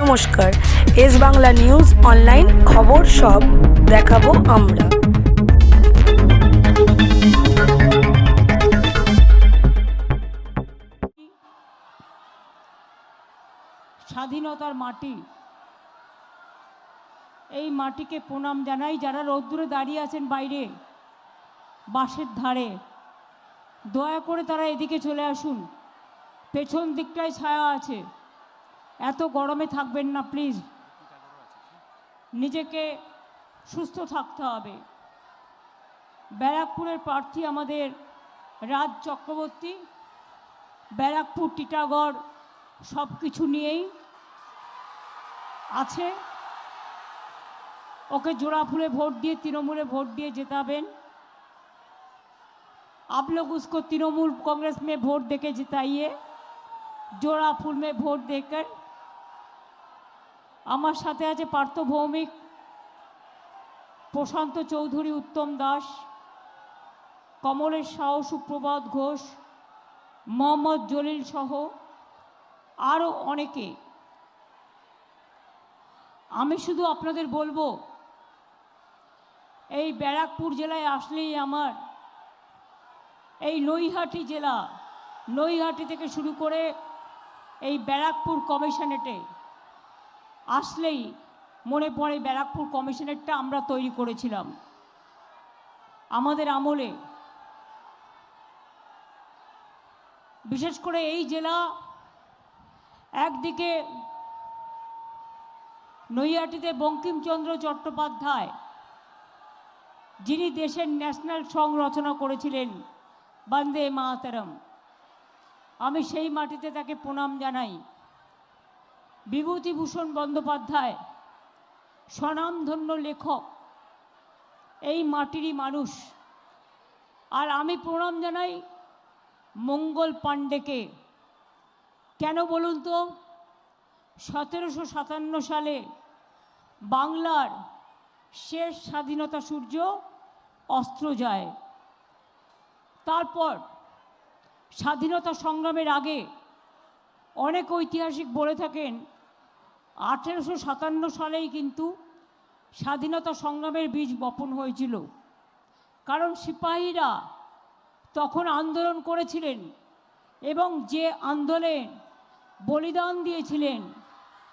নমস্কার, S Bangla news online খবর সব দেখাবো আমরা। স্বাধীনতার মাটি, এই মাটিকে প্রণাম জানাই। যারা রোদ্দুরে দাঁড়িয়ে আছেন বাইরে বাসের ধারে, দয়া করে তারা এদিকে চলে আসুন। পেছন দিকটায় ছায়া আছে, এত গরমে থাকবেন না প্লিজ। নিজেকে সুস্থ থাকতে হবে। ব্যারাকপুরের প্রার্থী আমাদের রাজ চক্রবর্তী, ব্যারাকপুর টিটাগড় সব কিছু নিয়েই আছে। ওকে জোড়া ফুলে ভোट दिए, तृणमूले भोट दिए जिताबेन। आप लोग उसको तृणमूल कांग्रेस में वोट देके जिताइए, जोड़ा फूल में वोट देकर। আমার সাথে আছে পার্থ ভৌমিক, প্রশান্ত চৌধুরী, উত্তম দাস, কমলেশ সাহ, সুপ্রভাত ঘোষ, মোহাম্মদ জলিল সহ আরও অনেকে। আমি শুধু আপনাদের বলবো, এই ব্যারাকপুর জেলায় আসলেই আমার এই নৈহাটি জেলা, নৈহাটি থেকে শুরু করে এই ব্যারাকপুর কমিশনেটে আসলেই মনে পড়ে ব্যারাকপুর কমিশনেটটা আমরা তৈরি করেছিলাম আমাদের আমলে। বিশেষ করে এই জেলা একদিকে নৈহাটিতে বঙ্কিমচন্দ্র চট্টোপাধ্যায়, যিনি দেশের ন্যাশনাল সং রচনা করেছিলেন বন্দে মাতরম, আমি সেই মাটিতে তাকে প্রণাম জানাই। বিভূতিভূষণ বন্দ্যোপাধ্যায়, স্বনামধন্য লেখক, এই মাটিরই মানুষ। আর আমি প্রণাম জানাই মঙ্গল পাণ্ডেকে। কেন বলুন তো? 1757 সালে বাংলার শেষ স্বাধীনতা সূর্য অস্ত যায়। তারপর স্বাধীনতা সংগ্রামের আগে অনেক ঐতিহাসিক বলে থাকেন 1857 সালেই কিন্তু স্বাধীনতা সংগ্রামের বীজ বপন হয়েছিল। কারণ সিপাহীরা তখন আন্দোলন করেছিলেন এবং যে আন্দোলনে বলিদান দিয়েছিলেন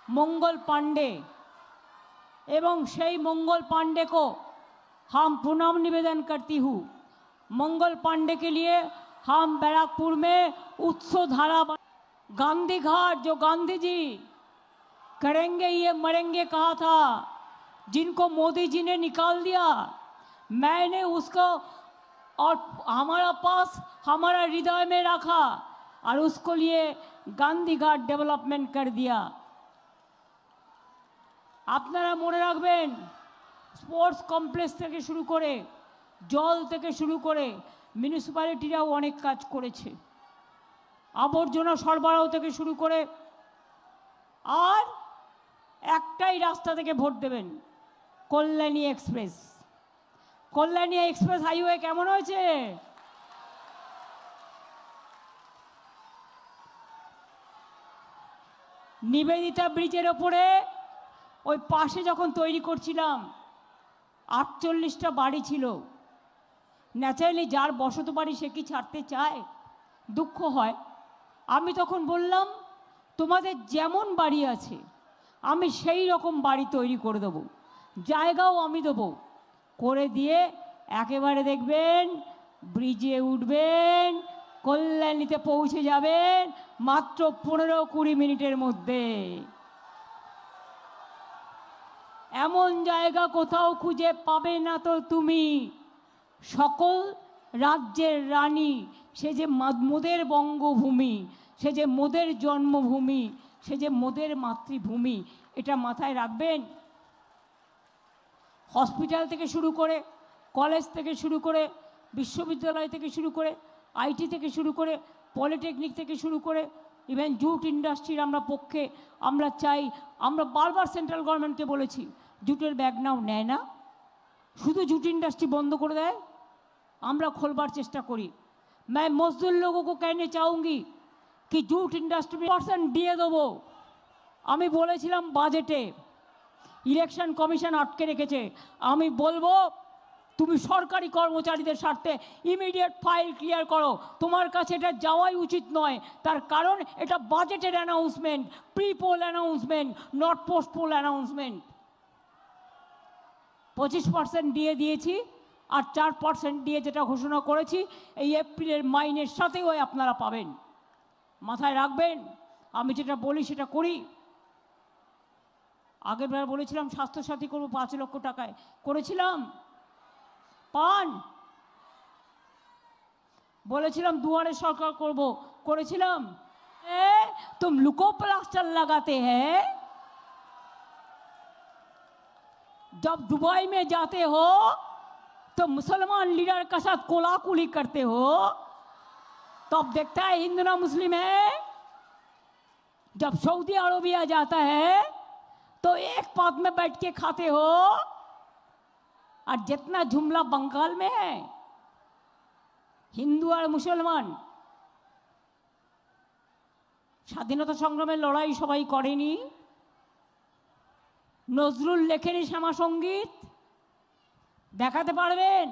मंगल पांडे, एवं সেই मंगल पांडे को हम प्रणाम निवेदन करती हूँ। मंगल पांडे के लिए हम बैराकपुर में उत्सव धारा, गांधी घाट, जो गांधी जी करेंगे ये मरेंगे कहा था, जिनको मोदी जी ने निकाल दिया, मैंने उसको और हमारा पास हमारा हृदय में रखा और उसको लिए गांधी घाट डेवलपमेंट कर दिया। আপনারা মনে রাখবেন, স্পোর্টস কমপ্লেক্স থেকে শুরু করে, জল থেকে শুরু করে মিউনিসিপ্যালিটিরাও অনেক কাজ করেছে, আবর্জনা সরবরাহ থেকে শুরু করে। আর একটাই রাস্তা থেকে ভোট দেবেন, Kalyani express. Kalyani express highway কেমন হয়েছে? নিবেদিতা ব্রিজের ওপরে ওই পাশে যখন তৈরি করছিলাম 48টা বাড়ি ছিল। ন্যাচারালি যার বসত বাড়ি সে কি ছাড়তে চায়? দুঃখ হয়। আমি তখন বললাম, তোমাদের যেমন বাড়ি আছে আমি সেই রকম বাড়ি তৈরি করে দেবো, জায়গাও আমি দেবো। করে দিয়ে একেবারে দেখবেন ব্রিজে উঠবেন, কল্যাণীতে পৌঁছে যাবেন মাত্র 15-20 মিনিটের মধ্যে। এমন জায়গা কোথাও খুঁজে পাবে না তো তুমি। সকল রাজ্যের রানী, সে যে মোদের বঙ্গভূমি, সে যে মোদের জন্মভূমি, সে যে মোদের মাতৃভূমি, এটা মাথায় রাখবেন। হসপিটাল থেকে শুরু করে, কলেজ থেকে শুরু করে, বিশ্ববিদ্যালয় থেকে শুরু করে, আইটি থেকে শুরু করে, পলিটেকনিক থেকে শুরু করে, ইভেন জুট ইন্ডাস্ট্রির আমরা পক্ষে। আমরা চাই, আমরা বারবার সেন্ট্রাল গভর্নমেন্টকে বলেছি, জুটের ব্যাগ নাও নেয় না, শুধু জুট इंडस्ट्री बंद कर देय, আমরা खोलবার চেষ্টা করি। मैं मजदूर लोगों को कहने चाहूँगी कि जूट इंडस्ट्री में % দিয়ে দেবো। আমি বলেছিলাম বাজেটে ইলেকশন কমিশন আটকে রেখেছে, আমি বলবো তুমি সরকারি কর্মচারীদের স্বার্থে ইমিডিয়েট ফাইল ক্লিয়ার করো। তোমার কাছে এটা যাওয়াই উচিত নয়, তার কারণ এটা বাজেটের announcement, pre poll announcement, not post poll announcement. 25% দিয়ে দিয়েছি, আর 4% দিয়ে যেটা ঘোষণা করেছি এই এপ্রিলের মাইনের সাথেও আপনারা পাবেন। মাথায় রাখবেন, আমি যেটা বলি সেটা করি। আগের বার বলেছিলাম স্বাস্থ্যসাথী করবো 5 লক্ষ টাকায়, করেছিলাম? পান? বলেছিলাম দুয়ারে সরকার করব, করেছিলাম? तुम लुको प्लास्टर लगाते हैं, जब दुबई में जाते हो तो मुसलमान लीडर के साथ कोलाकुली करते हो, तब देखता है हिंदू ना मुस्लिम है। जब सऊदी अरबिया जाता है तो एक पात में बैठ के खाते हो, और जितना जुमला बंगाल में है हिंदू और मुसलमान। স্বাধীনতা সংগ্রামের লড়াই সবাই করেনি। নজরুল লেখেনি শ্যামা সঙ্গীত? দেখাতে পারবেন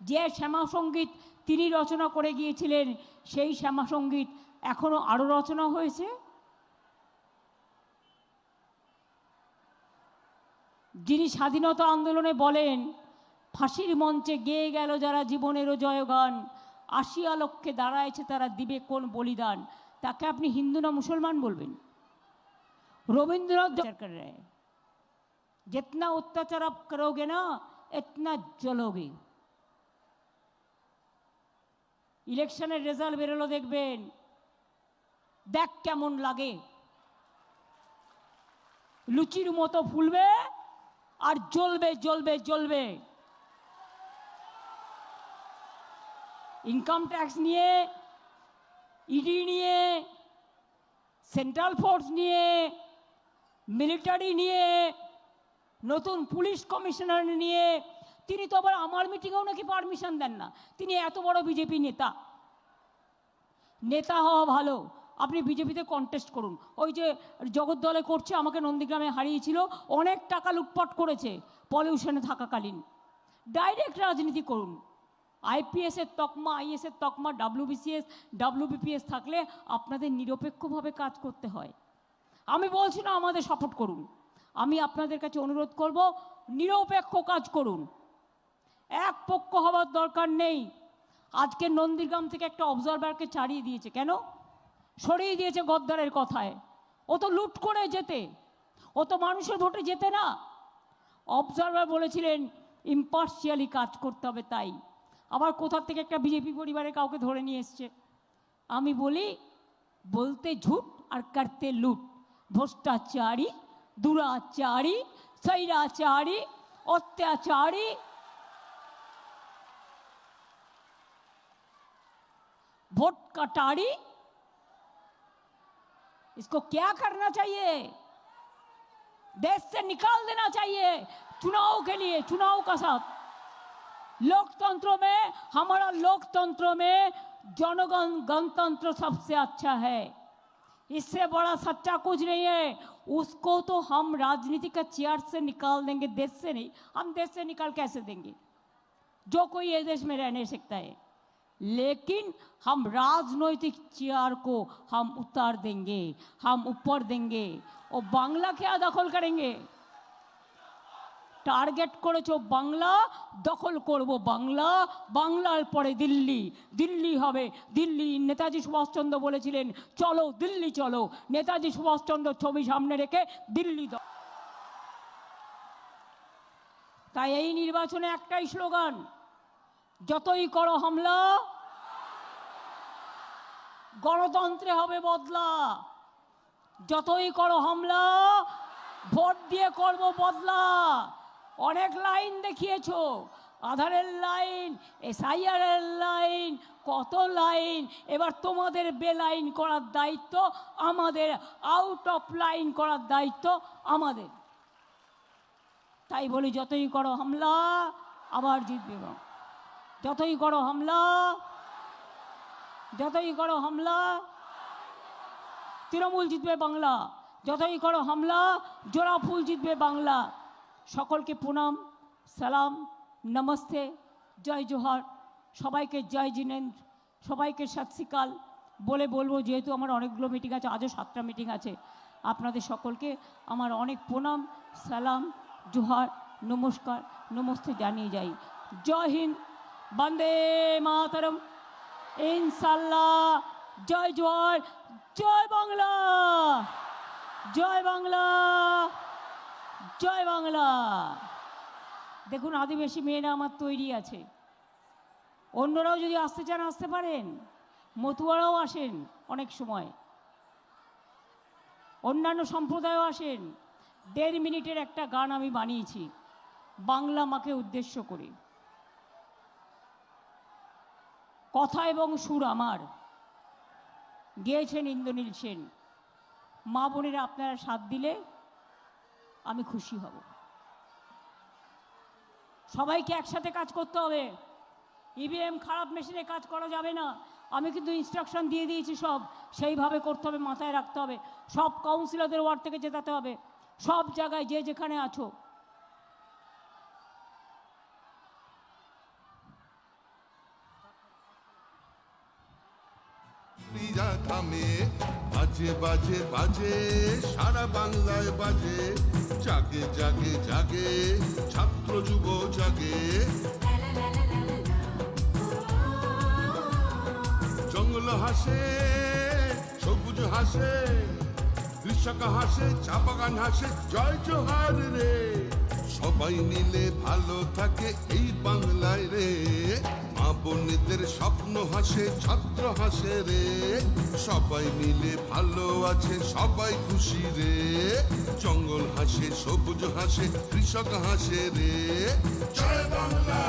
যে শ্যামা সঙ্গীত তিনি রচনা করে গিয়েছিলেন, সেই শ্যামা সঙ্গীত এখনো আরো রচনা হয়েছে? যিনি স্বাধীনতা আন্দোলনে বলেন ফাঁসির মঞ্চে গেয়ে গেল যারা জীবনেরও জয়গান, আসিয়া লক্ষ্যে দাঁড়ায়ছে তারা দিবে কোন বলিদান, তাকে আপনি হিন্দু না মুসলমান বলবেন? রবীন্দ্রনাথ कर रहे हैं, जितना अत्याचार आप करोगे ना इतना जलोगे। ইলেকশনের রেজাল্ট বেরোলো, দেখবেন, দেখ কেমন লাগে। লুচির মতো ফুলবে আর জ্বলবে জ্বলবে জ্বলবে। ইনকাম ট্যাক্স নিয়ে, ইডি নিয়ে, সেন্ট্রাল ফোর্স নিয়ে, মিলিটারি নিয়ে, নতুন পুলিশ কমিশনার নিয়ে, তিনি তো আবার আমার মিটিংয়েও নাকি পারমিশন দেন না। তিনি এত বড় বিজেপি নেতা। নেতা হওয়া ভালো, আপনি বিজেপিতে কন্টেস্ট করুন। ওই যে জগদ্দলে করছে, আমাকে নন্দীগ্রামে হারিয়েছিল, অনেক টাকা লুটপাট করেছে পলিউশনে থাকাকালীন। ডাইরেক্ট রাজনীতি করুন। আইপিএসের তকমা, আইএসের তকমা, ডাব্লিউবিসিএস, ডাব্লিউবিপিএস থাকলে আপনাদের নিরপেক্ষভাবে কাজ করতে হয়। আমি বলছি না আমাদের সাপোর্ট করুন, আমি আপনাদের কাছে অনুরোধ করব নিরপেক্ষ কাজ করুন, এক পক্ষ হওয়ার দরকার নেই। আজকে নন্দীগ্রাম থেকে একটা অবজারভারকে ছাড়িয়ে দিয়েছে, কেন সরিয়ে দিয়েছে? গদ্দারের কথায়। ও তো লুট করে যেতে, ও তো মানুষের ভোটে যেতে না। অবজারভার বলেছিলেন ইম্পার্শিয়ালি কাজ করতে হবে, তাই আবার কোথা থেকে একটা বিজেপি পরিবারের কাউকে ধরে নিয়ে এসছে। আমি বলি বলতে ঝুট আর করতে লুট, ভ্রষ্টাচারী, দুরাচারী, স্বৈরাচারী, অত্যাচারী। वोट कटारी, इसको क्या करना चाहिए? देश से निकाल देना चाहिए चुनाव के लिए, चुनाव का साथ। लोकतंत्र में, हमारा लोकतंत्र में जनगण गणतंत्र सबसे अच्छा है, इससे बड़ा सच्चा कुछ नहीं है। उसको तो हम राजनीति का चेयर से निकाल देंगे, देश से नहीं। हम देश से निकाल कैसे देंगे? जो कोई ये देश में रह नहीं सकता है, लेकिन हम राजनैतिक चेयर को हम उतार देंगे, हम ऊपर देंगे। और बांग्ला क्या दखल करेंगे? টার্গেট করেছো বাংলা, দখল করব বাংলা, বাংলার পরে দিল্লি, দিল্লি হবে দিল্লি। নেতাজি সুভাষচন্দ্র বলেছিলেন চলো দিল্লি চলো, নেতাজি সুভাষচন্দ্র ছবি সামনে রেখে দিল্লি। তাই এই নির্বাচনে একটাই স্লোগান, যতই করো হামলা গণতন্ত্রে হবে বদলা। যতই করো হামলা ভোট দিয়ে করব বদলা। অনেক লাইন দেখিয়েছো, আধারের লাইন, এসআইআরের লাইন, কত লাইন। এবার তোমাদের বেলাইন করার দায়িত্ব আমাদের, আউট অফ লাইন করার দায়িত্ব আমাদের। তাই বলি যতই করো হামলা আবার জিতবে। যতই করো হামলা, যতই করো হামলা, তৃণমূল জিতবে বাংলা। যতই করো হামলা, জোড়া ফুল জিতবে বাংলা। সকলকে প্রণাম, সালাম, নমস্তে, জয় জোহার, সবাইকে জয় জিনেন্দ্র, সবাইকে সত শ্রী আকাল বলে বলবো, যেহেতু আমার অনেকগুলো মিটিং আছে, আজও 7টা মিটিং আছে, আপনাদের সকলকে আমার অনেক প্রণাম, সালাম, জোহার, নমস্কার, নমস্তে জানিয়ে যাই। জয় হিন্দ, বন্দে মাতরম, ইনশাল্লাহ, জয় জোহার, জয় বাংলা, জয় বাংলা, জয় বাংলা। দেখুন, আদিবাসী মেয়েরা আমার তৈরি আছে, অন্যরাও যদি আসতে চান আসতে পারেন, মতুয়ারাও আসেন, অনেক সময় অন্যান্য সম্প্রদায়ও আসেন। 1.5 মিনিটের একটা গান আমি বানিয়েছি বাংলা মাকে উদ্দেশ্য করে, কথা এবং সুর আমার, গেয়েছেন ইন্দ্রনীল সেন। মা বোনেরা আপনারা সাথ দিলে আমি খুশি হব। সবাইকে একসাথে কাজ করতে হবে, ইভিএম খারাপ মেশিনে কাজ করা যাবে না। আমি কিন্তু ইনস্ট্রাকশন দিয়ে দিয়েছি, সব সেইভাবে করতে হবে, মাথায় রাখতে হবে। সব কাউন্সিলরদের ওয়ার্ড থেকে জেতাতে হবে, সব জায়গায় যে যেখানে আছো। থামে বাজে বাজে বাজে, সারা বাংলায় বাজে, জাগে জাগে জাগে, ছাত্র যুব জাগে। জঙ্গল হাসে, সবুজ হাসে, কৃষক হাসে, চা বাগান হাসে, জয় জোহার রে। সবাই মিলে ভালো থাকে এই বাংলায় রে, মা বোনেদের স্বপ্ন হাসে, ছাত্র হাসে রে। সবাই মিলে ভালো আছে, সবাই খুশি রে। জঙ্গল হাসে, সবুজ হাসে, কৃষক হাসে রে। জয় বাংলা,